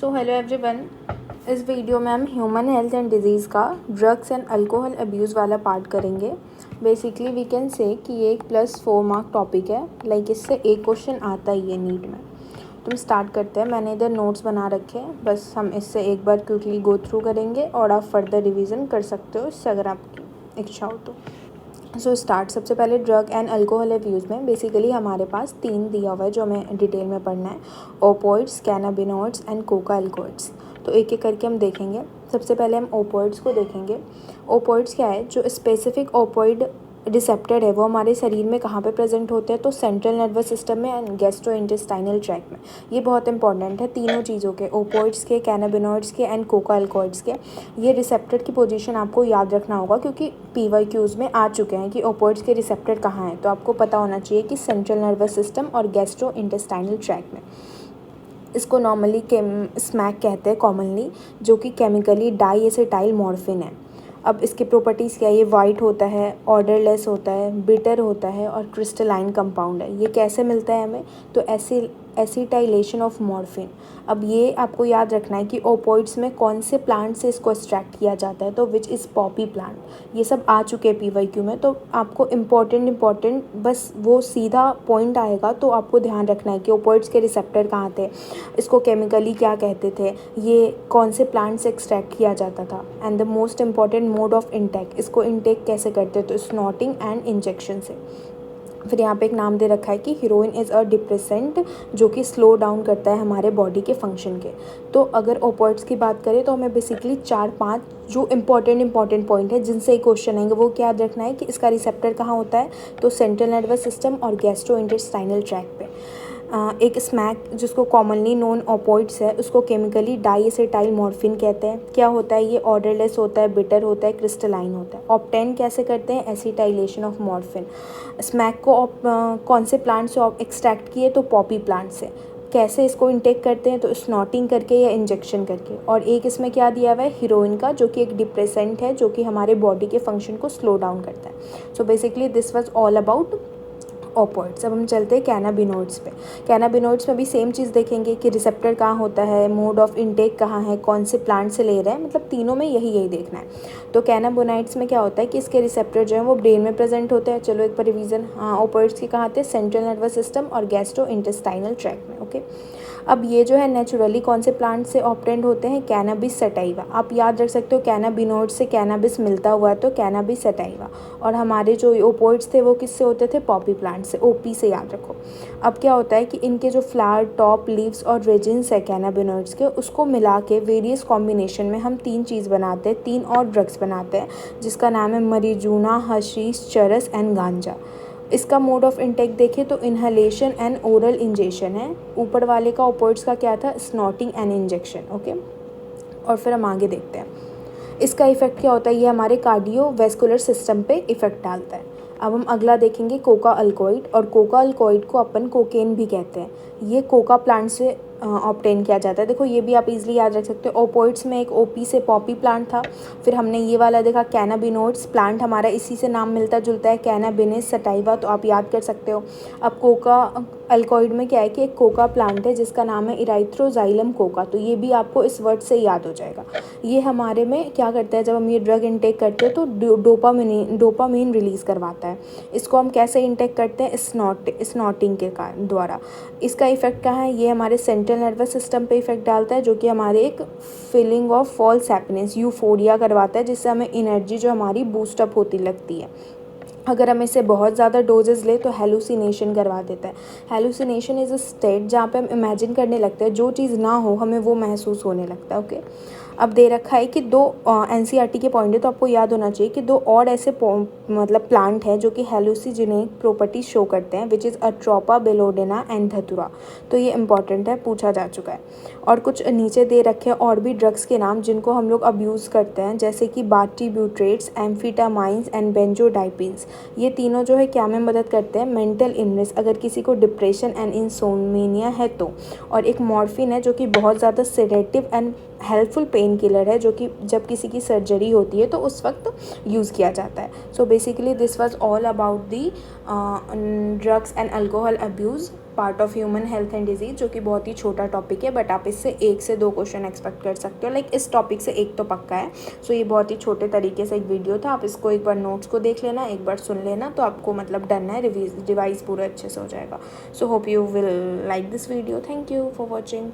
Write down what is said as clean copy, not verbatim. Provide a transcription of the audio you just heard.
So hello everyone, इस video में हम ह्यूमन हेल्थ एंड डिजीज़ का ड्रग्स एंड अल्कोहल अब्यूज़ वाला पार्ट करेंगे। बेसिकली वी कैन से कि ये एक +4 मार्क टॉपिक है। इससे एक क्वेश्चन आता ही है नीट में। तुम स्टार्ट करते हैं। मैंने इधर नोट्स बना रखे हैं, बस हम इससे एक बार क्विकली गो थ्रू करेंगे और आप फर्दर रिवीजन कर सकते हो इससे अगर आपकी इच्छा हो तो। So start. सबसे पहले ड्रग एंड अल्कोहल अब्यूज़ में बेसिकली हमारे पास 3 दिया हुआ है जो हमें डिटेल में पढ़ना है। Opioids, cannabinoids and Coca अल्कोइड्स। तो एक एक करके हम देखेंगे। सबसे पहले हम ओपोइड्स को देखेंगे। ओपोइड्स क्या है? जो स्पेसिफिक ओपोइड रिसेप्टर है वो हमारे शरीर में कहाँ पे प्रेजेंट होते हैं? तो सेंट्रल नर्वस सिस्टम में एंड गैस्ट्रोइंटेस्टाइनल ट्रैक्ट में। ये बहुत इंपॉर्टेंट है तीनों चीज़ों के, ओपोइड्स के, कैनाबिनॉइड्स के एंड कोका अल्कोइड्स के। ये रिसेप्टर की पोजीशन आपको याद रखना होगा क्योंकि PYQs में आ चुके हैं कि ओपोइड्स के रिसेप्टर कहाँ हैं। तो आपको पता होना चाहिए कि सेंट्रल नर्वस सिस्टम और गैस्ट्रोइंटेस्टाइनल ट्रैक्ट में। इसको नॉर्मली स्मैक कहते हैं कॉमनली, जो कि केमिकली डाईएसिटाइल मॉर्फिन है। अब इसकी प्रॉपर्टीज़ क्या है? ये वाइट होता है, ऑर्डरलेस होता है, बिटर होता है और क्रिस्टलाइन कंपाउंड है। ये कैसे मिलता है हमें? तो एसिटाइलेशन ऑफ मॉर्फिन। अब ये आपको याद रखना है कि ओपोइड्स में कौन से प्लांट से इसको एक्सट्रैक्ट किया जाता है, तो विच इज़ पॉपी प्लांट। ये सब आ चुके हैं PYQ में, तो आपको इम्पॉर्टेंट बस वो सीधा पॉइंट आएगा तो आपको ध्यान रखना है कि ओपोइड्स के रिसेप्टर कहाँ थे, इसको केमिकली क्या कहते थे, ये कौन से प्लांट से एक्सट्रैक्ट किया जाता था, and the most important mode of intake, इसको इंटेक कैसे करते, तो स्नॉटिंग एंड इंजेक्शन से। फिर यहाँ पे एक नाम दे रखा है कि हीरोइन इज़ अ डिप्रेसेंट, जो कि स्लो डाउन करता है हमारे बॉडी के फंक्शन के। तो अगर ओपोइड्स की बात करें तो हमें बेसिकली 4-5 जो इम्पॉर्टेंट पॉइंट है जिनसे एक क्वेश्चन आएंगे वो क्या याद रखना है कि इसका रिसेप्टर कहाँ होता है, तो सेंट्रल नर्वस सिस्टम और गैस्ट्रोइंटेस्टाइनल ट्रैक्ट पे। एक स्मैक जिसको कॉमनली नोन ओपोइड्स है उसको केमिकली डाईएसिटाइल मॉर्फिन कहते हैं। क्या होता है ये? ऑर्डरलेस होता है, बिटर होता है, क्रिस्टलाइन होता है। ऑब्टेन कैसे करते हैं? Acetylation of morphine. स्मैक को कौन से प्लांट से एक्सट्रैक्ट किए? तो पॉपी प्लांट से। कैसे इसको इंटेक करते हैं? तो स्नॉटिंग करके या इंजेक्शन करके। और एक इसमें क्या दिया हुआ है? हीरोइन का, जो कि एक डिप्रेसेंट है जो कि हमारे बॉडी के फंक्शन को स्लो डाउन करता है। So basically this was all about opioids. अब हम चलते हैं कैनाबिनॉइड्स पे। कैनाबिनॉइड्स में भी सेम चीज़ देखेंगे कि रिसेप्टर कहाँ होता है, मोड ऑफ इनटेक कहाँ है, कौन से प्लांट से ले रहे हैं, मतलब तीनों में यही देखना है। तो कैनाबिनॉइड्स में क्या होता है कि इसके रिसेप्टर जो है वो ब्रेन में प्रेजेंट होते हैं। चलो एक बार रिवीजन। हाँ, ओपोइड्स के कहाँ थे? सेंट्रल नर्वस सिस्टम और गैस्ट्रोइंटेस्टाइनल ट्रैक्ट में। ओके। अब ये जो है नेचुरली कौन से प्लांट से ऑब्टेन्ड होते हैं? Cannabis sativa. आप याद रख सकते हो कैनाबिनॉइड से कैनाबिस मिलता हुआ है तो कैनाबिस सटाइवा। और हमारे जो ओपोइड्स थे वो किससे होते थे? पॉपी प्लांट से, OP से याद रखो। अब क्या होता है कि इनके जो फ्लावर, टॉप, लीव्स और रेजिन्स है कैनाबिनॉइड्स के, उसको मिला के वेरियस कॉम्बिनेशन में हम 3 चीज़ बनाते हैं, 3 और ड्रग्स बनाते हैं जिसका नाम है मरीजूना, हशीश, चरस एंड गांजा। इसका मोड ऑफ इंटेक देखें तो इन्हलेशन एंड ओरल इंजेक्शन है। ऊपर वाले का ओपोइड्स का क्या था? Snorting and injection. ओके। और फिर हम आगे देखते हैं इसका इफेक्ट क्या होता है। ये हमारे कार्डियोवैस्कुलर सिस्टम पे इफेक्ट डालता है। अब हम अगला देखेंगे कोका अल्कोइड, और कोका अल्कोइड को अपन कोकेन भी कहते हैं। ये कोका प्लांट से ऑब्टेन किया जाता है। देखो ये भी आप इजीली याद रख सकते हो। ओपोइड्स में एक OP से पॉपी प्लांट था। फिर हमने ये वाला देखा कैनाबिनॉइड्स, प्लांट हमारा इसी से नाम मिलता जुलता है, कैनाबिनेस सटाइवा, तो आप याद कर सकते हो। अब कोका अल्कोइड में क्या है कि एक कोका प्लांट है जिसका नाम है इराइथ्रोजाइलम कोका, तो ये भी आपको इस वर्ड से याद हो जाएगा। ये हमारे में क्या करता है, जब हम ये ड्रग इंटेक करते हैं तो डोपामीन रिलीज़ करवाता है। इसको हम कैसे इंटेक करते हैं? स्नॉटिंग के कारण द्वारा। इसका इफेक्ट कहाँ है? ये हमारे सेंट्रल नर्वस सिस्टम पे इफेक्ट डालता है, जो कि हमारे एक feeling of false happiness, euphoria करवाता है, जिससे हमें एनर्जी जो हमारी बूस्टअप होती लगती है। अगर हम इसे बहुत ज़्यादा डोजेस ले तो हेलुसिनेशन करवा देता है। हेलुसिनेशन इज़ अ स्टेट जहाँ पे हम इमेजिन करने लगते हैं जो चीज़ ना हो हमें वो महसूस होने लगता है। ओके। अब दे रखा है कि 2 NCERT के पॉइंट है तो आपको याद होना चाहिए कि 2 और ऐसे मतलब प्लांट हैं जो कि हेलुसिनेटिक प्रॉपर्टीज शो करते हैं, विच इज़ अट्रोपा, बेलोडेना एंड धतुरा। तो ये इंपॉर्टेंट है, पूछा जा चुका है। और कुछ नीचे दे रखे हैं और भी ड्रग्स के नाम जिनको हम लोग अब्यूज़ करते हैं, जैसे कि बार्टिब्यूट्रेट्स, एम्फीटामाइंस एंड बेंजोडाइपिन्स। ये तीनों जो है क्या में मदद करते हैं? मेंटल इलनेस, अगर किसी को डिप्रेशन एंड इंसोम्निया है तो। और एक मॉर्फिन है जो कि बहुत ज़्यादा sedative and helpful pain killer है, जो कि जब किसी की सर्जरी होती है तो उस वक्त यूज़ किया जाता है। So basically this was all about the drugs and alcohol abuse. Part of human health and disease, जो कि बहुत ही छोटा टॉपिक है, बट आप इससे 1 से 2 क्वेश्चन एक्सपेक्ट कर सकते हो। लाइक इस टॉपिक से 1 तो पक्का है। सो ये बहुत ही छोटे तरीके से एक वीडियो था। आप इसको एक बार नोट्स को देख लेना, एक बार सुन लेना, तो आपको मतलब डन है, रिवाइज पूरा अच्छे से हो जाएगा। So hope you will like this video. Thank you for watching.